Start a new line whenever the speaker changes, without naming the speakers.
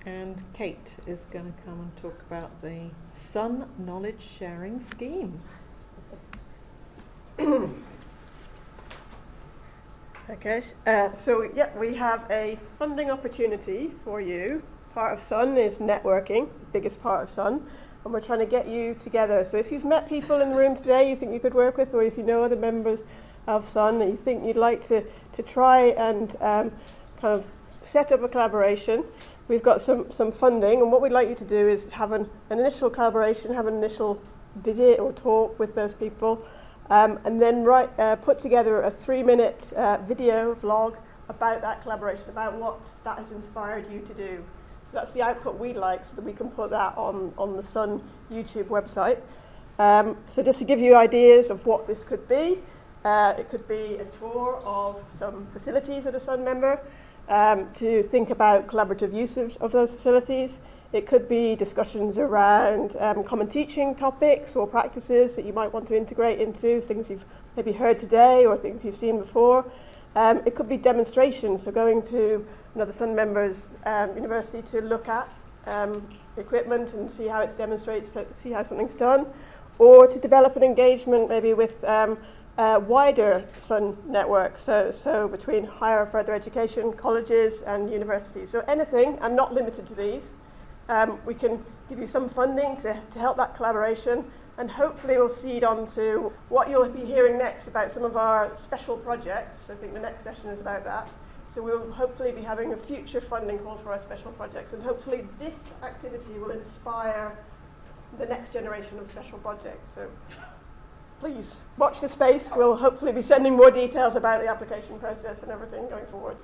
and Kate is going to come and talk about the Sun Knowledge Sharing Scheme.
Okay, so we have a funding opportunity for you. Part of Sun is networking, the biggest part of Sun, and we're trying to get you together. So if you've met people in the room today you think you could work with, or if you know other members of Sun that you think you'd like to try and kind of set up a collaboration, we've got some funding, and what we'd like you to do is have an initial collaboration, have an initial visit or talk with those people, and then put together a 3-minute video vlog about that collaboration, about what that has inspired you to do. So that's the output we'd like, so that we can put that on the Sun YouTube website. So just to give you ideas of what this could be, it could be a tour of some facilities that a Sun member, to think about collaborative use of those facilities. It could be discussions around common teaching topics or practices that you might want to integrate into, things you've maybe heard today or things you've seen before. It could be demonstrations, so going to another Sun member's university to look at equipment and see how it's demonstrated, see how something's done, or to develop an engagement maybe with wider Sun network, so between higher further education, colleges and universities. So anything, and not limited to these. We can give you some funding to help that collaboration, and hopefully we'll seed on to what you'll be hearing next about some of our special projects. I think the next session is about that. So we'll hopefully be having a future funding call for our special projects, and hopefully this activity will inspire the next generation of special projects. So please watch the space. We'll hopefully be sending more details about the application process and everything going forward.